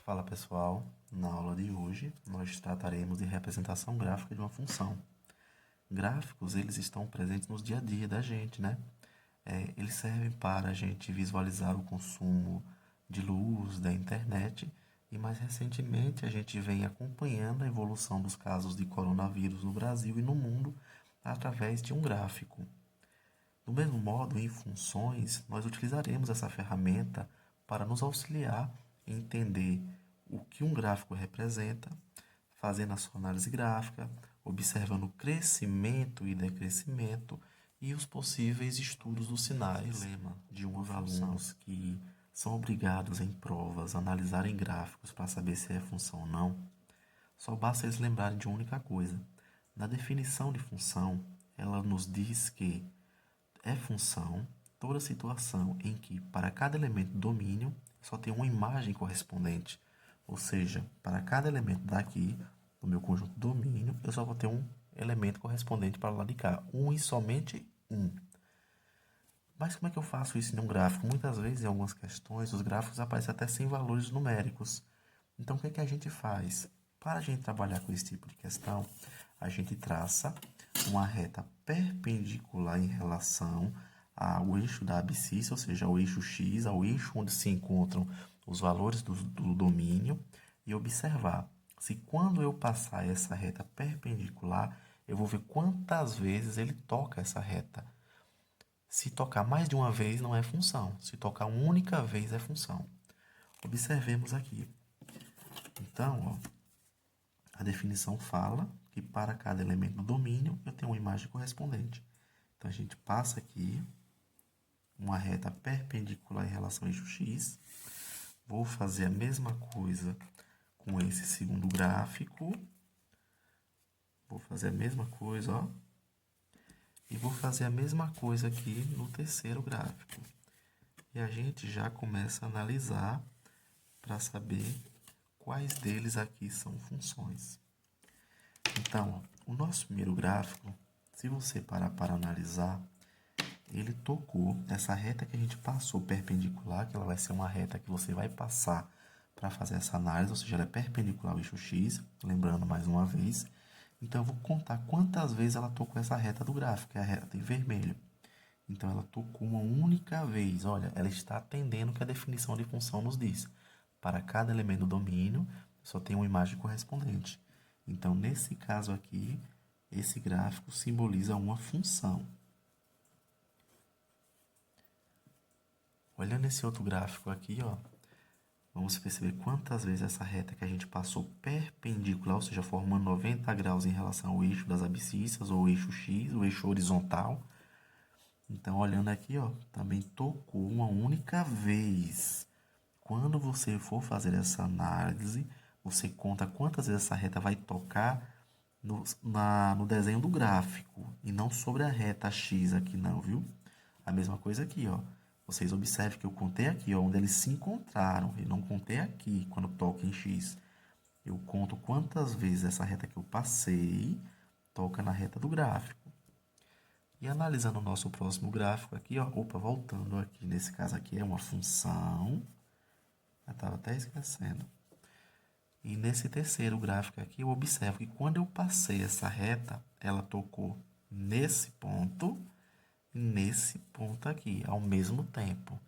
Fala pessoal, na aula de hoje nós trataremos de representação gráfica de uma função. Gráficos, eles estão presentes no dia a dia da gente, né? Eles servem para a gente visualizar o consumo de luz da internet e mais recentemente a gente vem acompanhando a evolução dos casos de coronavírus no Brasil e no mundo através de um gráfico. Do mesmo modo, em funções, nós utilizaremos essa ferramenta para nos auxiliar em entender o que um gráfico representa, fazendo a sua análise gráfica, observando o crescimento e decrescimento e os possíveis estudos dos sinais. O dilema de uns alunos que são obrigados em provas a analisarem gráficos para saber se é função ou não, só basta eles lembrarem de uma única coisa. Na definição de função, ela nos diz que é função toda situação em que, para cada elemento do domínio, só tem uma imagem correspondente. Ou seja, para cada elemento daqui, do meu conjunto domínio, eu só vou ter um elemento correspondente para o lado de cá. Um e somente um. Mas como é que eu faço isso em um gráfico? Muitas vezes, em algumas questões, os gráficos aparecem até sem valores numéricos. Então, o que é que a gente faz? Para a gente trabalhar com esse tipo de questão, a gente traça uma reta perpendicular em relação ao eixo da abscissa, ou seja, ao eixo X, ao eixo onde se encontram os valores do domínio, e observar se quando eu passar essa reta perpendicular, eu vou ver quantas vezes ele toca essa reta. Se tocar mais de uma vez, não é função. Se tocar uma única vez, é função. Observemos aqui. Então, a definição fala que para cada elemento do domínio, eu tenho uma imagem correspondente. Então, a gente passa aqui uma reta perpendicular em relação ao eixo X. Vou fazer a mesma coisa com esse segundo gráfico. Vou fazer a mesma coisa, ó. E vou fazer a mesma coisa aqui no terceiro gráfico. E a gente já começa a analisar para saber quais deles aqui são funções. Então, o nosso primeiro gráfico, se você parar para analisar, ele tocou essa reta que a gente passou perpendicular, que ela vai ser uma reta que você vai passar para fazer essa análise, ou seja, ela é perpendicular ao eixo X, lembrando mais uma vez. Então, eu vou contar quantas vezes ela tocou essa reta do gráfico, que é a reta em vermelho. Então, ela tocou uma única vez. Olha, ela está atendendo o que a definição de função nos diz. Para cada elemento do domínio, só tem uma imagem correspondente. Então, nesse caso aqui, esse gráfico simboliza uma função. Olhando esse outro gráfico aqui, ó, vamos perceber quantas vezes essa reta que a gente passou perpendicular, ou seja, formando 90 graus em relação ao eixo das abscissas, ou eixo X, o eixo horizontal. Então, olhando aqui, ó, também tocou uma única vez. Quando você for fazer essa análise, você conta quantas vezes essa reta vai tocar no desenho do gráfico, e não sobre a reta X aqui não, viu? A mesma coisa aqui, ó. Vocês observem que eu contei aqui, ó, onde eles se encontraram. Eu não contei aqui, quando toca em X. Eu conto quantas vezes essa reta que eu passei toca na reta do gráfico. E analisando o nosso próximo gráfico aqui, ó. Opa, voltando aqui. Nesse caso aqui é uma função. Eu estava até esquecendo. E nesse terceiro gráfico aqui, eu observo que quando eu passei essa reta, ela tocou nesse ponto e nesse ponto aqui, ao mesmo tempo.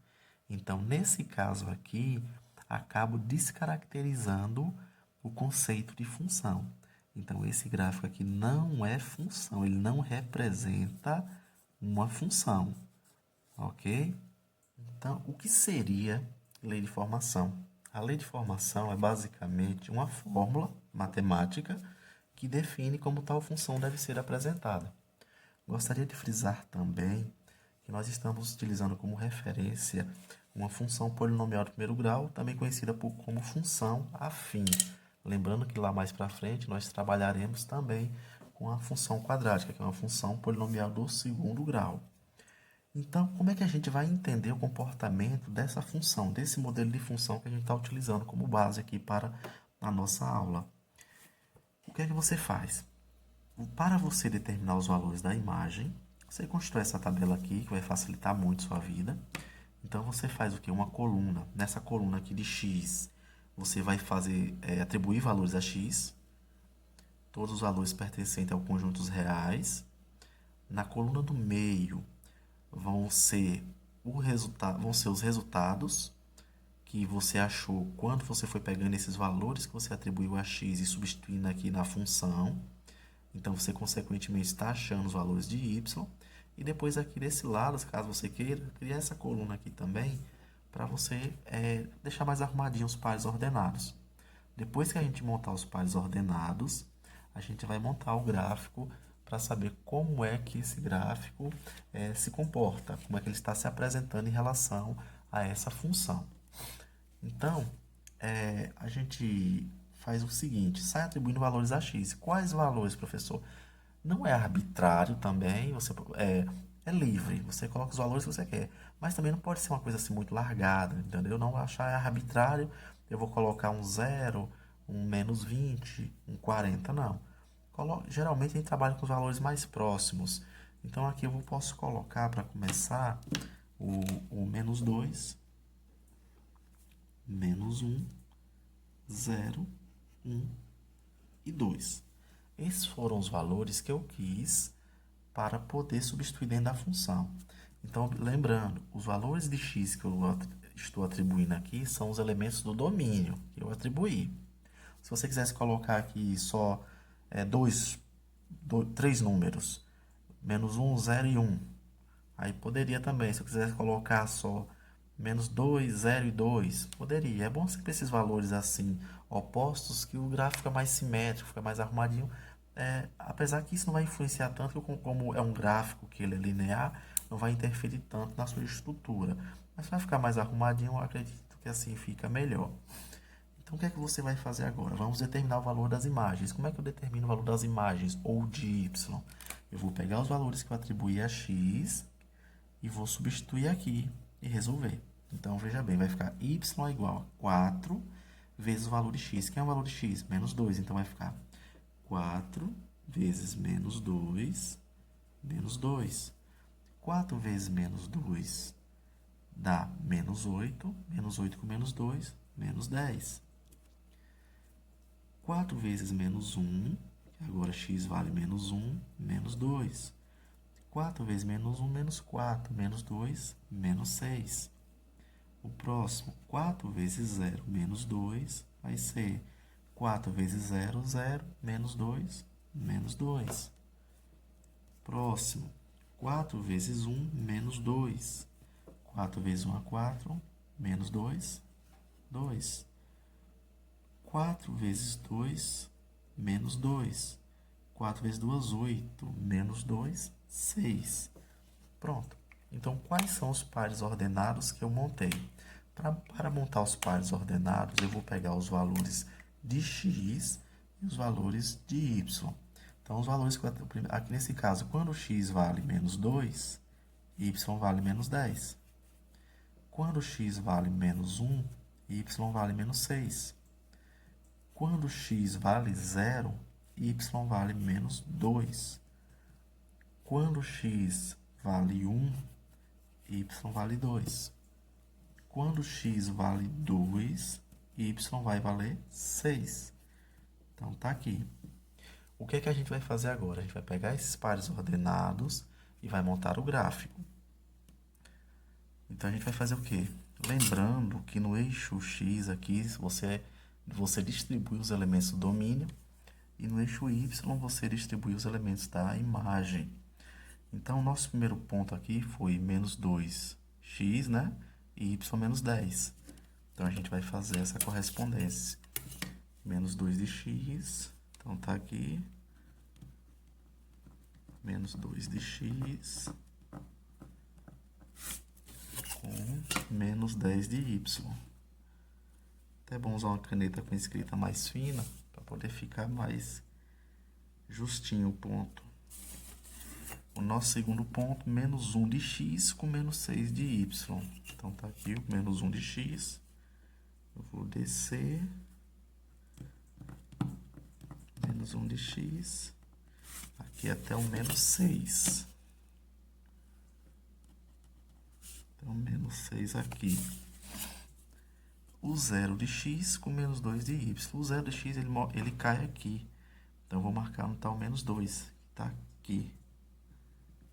Então, nesse caso aqui, acabo descaracterizando o conceito de função. Então, esse gráfico aqui não é função, ele não representa uma função, ok? Então, o que seria lei de formação? A lei de formação é basicamente uma fórmula matemática que define como tal função deve ser apresentada. Gostaria de frisar também que nós estamos utilizando como referência uma função polinomial de primeiro grau, também conhecida como função afim. Lembrando que lá mais para frente nós trabalharemos também com a função quadrática, que é uma função polinomial do segundo grau. Então, como é que a gente vai entender o comportamento dessa função, desse modelo de função que a gente está utilizando como base aqui para a nossa aula? O que é que você faz? Para você determinar os valores da imagem, você constrói essa tabela aqui, que vai facilitar muito sua vida. Então, você faz o quê? Uma coluna. Nessa coluna aqui de X, você vai fazer, atribuir valores a x, todos os valores pertencentes ao conjunto dos reais. Na coluna do meio vão ser os resultados que você achou quando você foi pegando esses valores que você atribuiu a x e substituindo aqui na função. Então, você, consequentemente, está achando os valores de y. E depois, aqui desse lado, caso você queira, criar essa coluna aqui também, para você deixar mais arrumadinho os pares ordenados. Depois que a gente montar os pares ordenados, a gente vai montar o gráfico para saber como é que esse gráfico se comporta, como é que ele está se apresentando em relação a essa função. Então, a gente faz o seguinte, sai atribuindo valores a x. Quais valores, professor? Não é arbitrário também, você é livre, você coloca os valores que você quer. Mas também não pode ser uma coisa assim muito largada, entendeu? Não achar arbitrário, eu vou colocar um 0, um menos 20, um 40, não. Geralmente a gente trabalha com os valores mais próximos. Então aqui eu posso colocar, para começar, o menos 2, menos 1, 0, 1 e 2. Esses foram os valores que eu quis para poder substituir dentro da função. Então, lembrando, os valores de x que eu estou atribuindo aqui são os elementos do domínio que eu atribuí. Se você quisesse colocar aqui só três números, menos 1, 0 e 1, aí poderia também. Se eu quisesse colocar só menos 2, 0 e 2, poderia. É bom sempre esses valores assim, opostos, que o gráfico fica mais simétrico, fica mais arrumadinho. Apesar que isso não vai influenciar tanto, como é um gráfico que ele é linear, não vai interferir tanto na sua estrutura. Mas vai ficar mais arrumadinho, eu acredito que assim fica melhor. Então, o que é que você vai fazer agora? Vamos determinar o valor das imagens. Como é que eu determino o valor das imagens ou de y? Eu vou pegar os valores que eu atribuí a x e vou substituir aqui e resolver. Então, veja bem, vai ficar y igual a 4 vezes o valor de x. Quem é o valor de x? Menos 2. Então, vai ficar 4 vezes menos 2, menos 2. 4 vezes menos 2 dá menos 8. Menos 8 com menos 2, menos 10. 4 vezes menos 1, agora x vale menos 1, menos 2. 4 vezes menos 1, menos 4, menos 2, menos 6. O próximo, 4 vezes 0, menos 2, vai ser 4 vezes 0, 0, menos 2, menos 2. Próximo, 4 vezes 1, menos 2. 4 vezes 1 é 4, menos 2, 2. 4 vezes 2, menos 2. 4 vezes 2, 8, menos 2, 6. Pronto. Então, quais são os pares ordenados que eu montei? Para montar os pares ordenados, eu vou pegar os valores de x e os valores de y. Então, os valores que aqui nesse caso, quando x vale menos 2, y vale menos 10. Quando x vale menos 1, y vale menos 6. Quando x vale 0, y vale menos 2. Quando x vale 1, y vale 2. Quando x vale 2, y vai valer 6. Então, tá aqui. O que é que a gente vai fazer agora? A gente vai pegar esses pares ordenados e vai montar o gráfico. Então, a gente vai fazer o quê? Lembrando que no eixo x aqui, você distribui os elementos do domínio e no eixo y você distribui os elementos da imagem. Então, o nosso primeiro ponto aqui foi menos 2x, né? E y menos 10. Então, a gente vai fazer essa correspondência. Menos 2 de x, então tá aqui. Menos 2 de x com menos 10 de y. É bom usar uma caneta com escrita mais fina para poder ficar mais justinho o ponto. O nosso segundo ponto, menos 1 de x com menos 6 de y. Então, tá aqui o menos 1 de x. Eu vou descer. Menos 1 de x. Aqui até o menos 6. Então, menos 6 aqui. o zero de x com menos 2 de y. O zero de x ele cai aqui. Então, eu vou marcar no tal menos 2, que está aqui,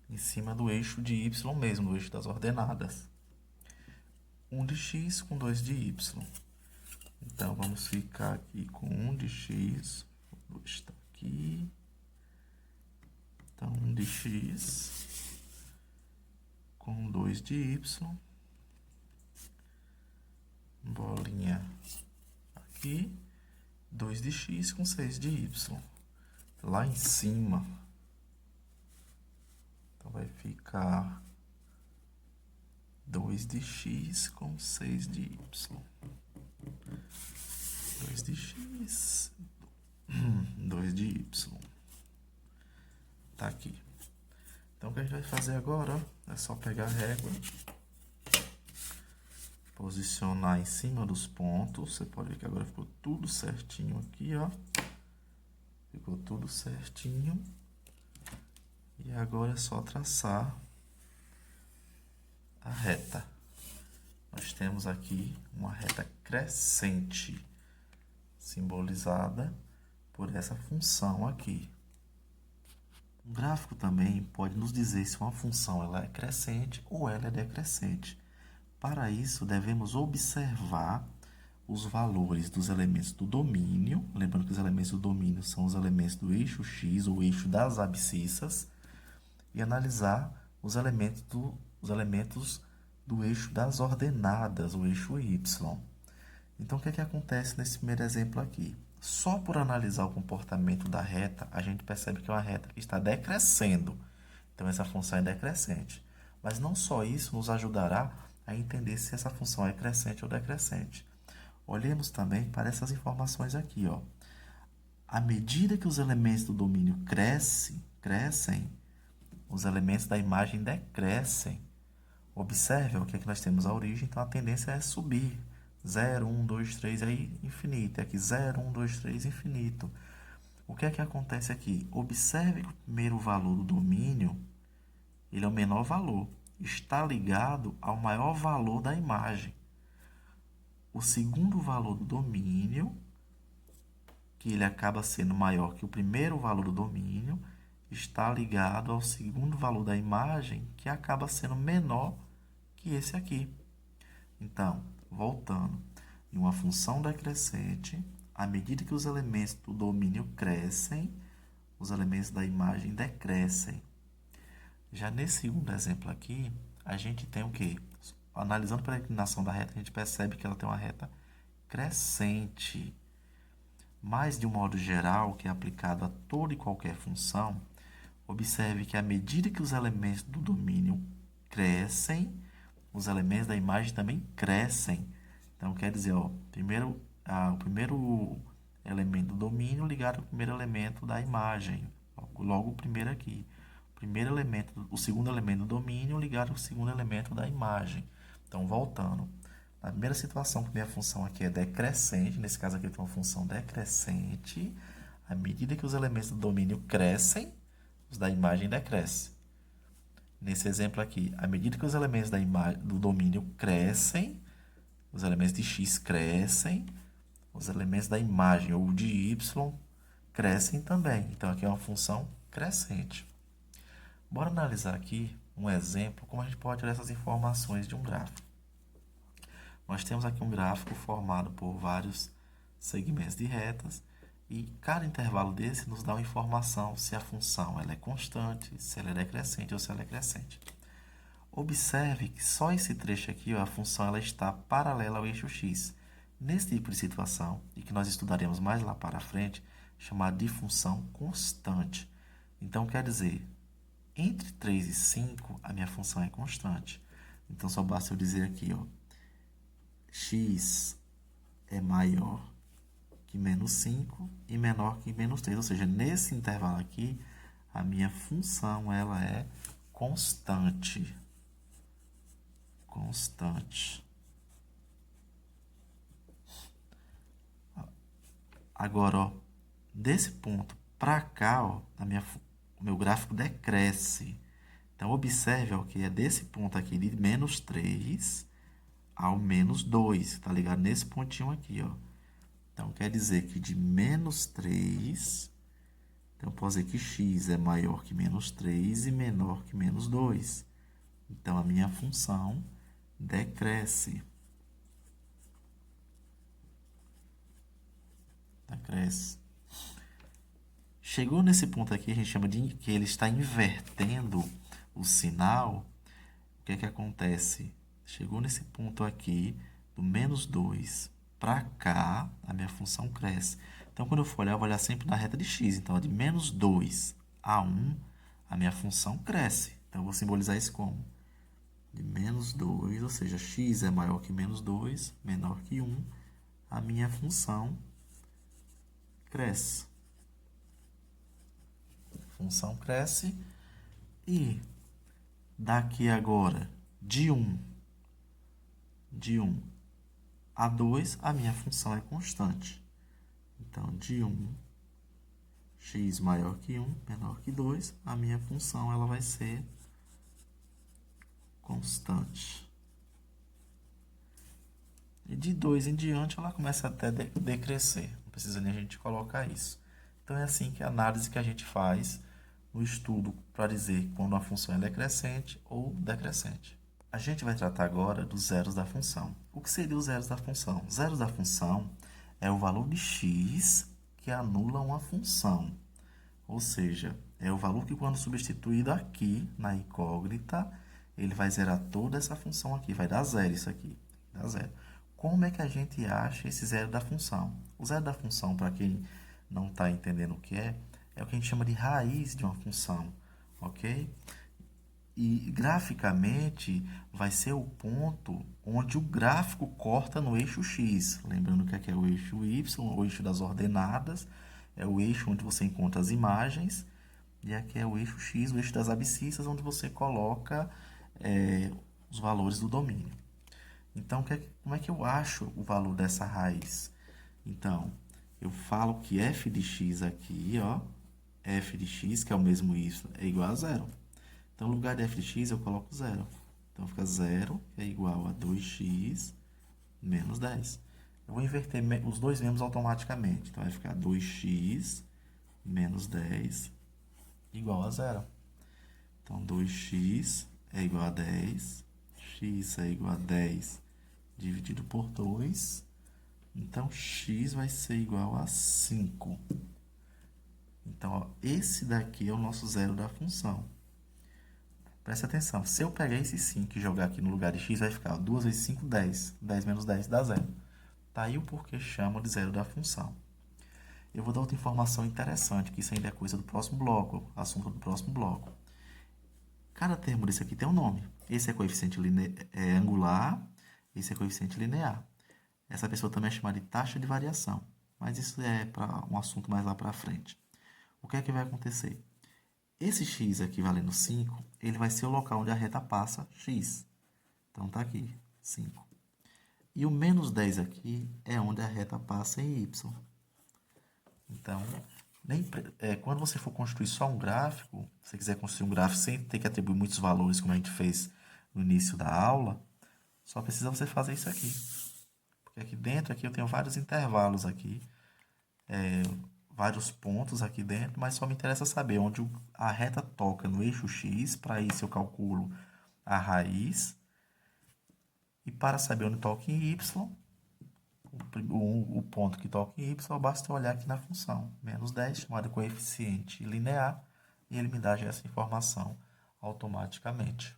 em cima do eixo de y mesmo, do eixo das ordenadas. 1 de x com 2 de y. Então, vamos ficar aqui com 1 de x, o 2 está aqui. Então, 1 de x com 2 de y. Bolinha aqui. 2 de x com 6 de y. Lá em cima. Então, vai ficar 2 de x com 6 de y. 2 de x, 2 de y. Tá aqui. Então, o que a gente vai fazer agora, ó, é só pegar a régua, posicionar em cima dos pontos. Você pode ver que agora ficou tudo certinho aqui, ó. Ficou tudo certinho. E agora é só traçar a reta. Nós temos aqui uma reta crescente, simbolizada por essa função aqui. O gráfico também pode nos dizer se uma função ela é crescente ou ela é decrescente. Para isso, devemos observar os valores dos elementos do domínio. Lembrando que os elementos do domínio são os elementos do eixo x, ou eixo das abscissas, e analisar os elementos do eixo das ordenadas, o eixo y. Então, o que é que acontece nesse primeiro exemplo aqui? Só por analisar o comportamento da reta, a gente percebe que é uma reta que está decrescendo. Então, essa função é decrescente. Mas não só isso nos ajudará a entender se essa função é crescente ou decrescente. Olhemos também para essas informações aqui, ó. À medida que os elementos do domínio crescem, os elementos da imagem decrescem. Observe o que é que nós temos a origem, então a tendência é subir. 0, 1, 2, 3, aí infinito. Aqui 0, 1, 2, 3, infinito. O que é que acontece aqui? Observe que o primeiro valor do domínio, ele é o menor valor. Está ligado ao maior valor da imagem. O segundo valor do domínio, que ele acaba sendo maior que o primeiro valor do domínio, está ligado ao segundo valor da imagem, que acaba sendo menor que esse aqui. Então, voltando, em uma função decrescente, à medida que os elementos do domínio crescem, os elementos da imagem decrescem. Já nesse segundo exemplo aqui, a gente tem o quê? Analisando pela inclinação da reta, a gente percebe que ela tem uma reta crescente. Mas, de um modo geral, que é aplicado a toda e qualquer função, observe que à medida que os elementos do domínio crescem, os elementos da imagem também crescem. Então, quer dizer, ó, o primeiro elemento do domínio ligado ao primeiro elemento da imagem. Logo o primeiro aqui. O segundo elemento do domínio ligado ao segundo elemento da imagem. Então, voltando. Na primeira situação, que minha função aqui é decrescente, nesse caso aqui eu tenho uma função decrescente. À medida que os elementos do domínio crescem, os da imagem decrescem. Nesse exemplo aqui, à medida que os elementos do domínio crescem, os elementos de x crescem, os elementos da imagem ou de y crescem também. Então, aqui é uma função crescente. Bora analisar aqui um exemplo, como a gente pode tirar essas informações de um gráfico. Nós temos aqui um gráfico formado por vários segmentos de retas, e cada intervalo desse nos dá uma informação se a função ela é constante, se ela é decrescente ou se ela é crescente. Observe que só esse trecho aqui, ó, a função ela está paralela ao eixo x. Nesse tipo de situação, e que nós estudaremos mais lá para frente, chamada de função constante. Então, quer dizer, entre 3 e 5, a minha função é constante. Então, só basta eu dizer aqui, ó, x é maior que menos 5 e menor que menos 3. Ou seja, nesse intervalo aqui, a minha função ela é constante. Constante. Agora, ó, desse ponto para cá, ó, o meu gráfico decresce. Então, observe ó, que é desse ponto aqui de menos 3 ao menos 2, tá ligado? Nesse pontinho aqui, ó. Então, quer dizer que de menos 3, então eu posso dizer que x é maior que menos 3 e menor que menos 2. Então, a minha função decresce. Decresce. Chegou nesse ponto aqui, a gente chama de que ele está invertendo o sinal. O que é que acontece? Chegou nesse ponto aqui, do menos 2 para cá, a minha função cresce. Então, quando eu for olhar, eu vou olhar sempre na reta de x. Então, de menos 2 a 1, a minha função cresce. Então, eu vou simbolizar isso como? De menos 2, ou seja, x é maior que menos 2, menor que 1, a minha função cresce. A função cresce e daqui agora, de 1 a 2, a minha função é constante. Então, de 1, x maior que 1, menor que 2, a minha função ela vai ser constante. E de 2 em diante, ela começa até a decrescer. Não precisa nem a gente colocar isso. Então, é assim que a análise que a gente faz no estudo para dizer quando a função é decrescente ou decrescente. A gente vai tratar agora dos zeros da função. O que seria os zeros da função? Os zeros da função é o valor de x que anula uma função. Ou seja, é o valor que quando substituído aqui na incógnita, ele vai zerar toda essa função aqui. Vai dar zero isso aqui. Dá zero. Como é que a gente acha esse zero da função? O zero da função, para quem não está entendendo o que é o que a gente chama de raiz de uma função. Ok? E graficamente vai ser o ponto onde o gráfico corta no eixo x. Lembrando que aqui é o eixo y, o eixo das ordenadas, é o eixo onde você encontra as imagens, e aqui é o eixo x, o eixo das abscissas, onde você coloca os valores do domínio. Então, como é que eu acho o valor dessa raiz? Então, eu falo que f de x aqui, ó, f de x, que é o mesmo isso, é igual a zero. Então, no lugar de f de x, eu coloco zero. Então, fica 0, que é igual a 2x menos 10. Eu vou inverter os dois membros automaticamente. Então, vai ficar 2x menos 10 igual a zero. Então, 2x é igual a 10. X é igual a 10 dividido por 2. Então, x vai ser igual a 5. Então, ó, esse daqui é o nosso zero da função. Presta atenção, se eu pegar esse 5 e jogar aqui no lugar de x, vai ficar 2 vezes 5, 10. 10 menos 10 dá zero. Tá aí o porquê chama de zero da função. Eu vou dar outra informação interessante, que isso ainda é coisa do próximo bloco, assunto do próximo bloco. Cada termo desse aqui tem um nome. Esse é coeficiente angular, esse é coeficiente linear. Essa pessoa também é chamada de taxa de variação, mas isso é para um assunto mais lá para frente. O que é que vai acontecer? Esse x aqui valendo 5, ele vai ser o local onde a reta passa x. Então, está aqui, 5. E o menos 10 aqui é onde a reta passa em y. Então, quando você for construir só um gráfico, se você quiser construir um gráfico sem ter que atribuir muitos valores, como a gente fez no início da aula, só precisa você fazer isso aqui. Porque aqui dentro aqui eu tenho vários intervalos aqui, vários pontos aqui dentro, mas só me interessa saber onde a reta toca no eixo x. Para isso eu calculo a raiz. E para saber onde toca em y, o ponto que toca em y, basta olhar aqui na função. Menos 10, chamada coeficiente linear, e ele me dá já essa informação automaticamente.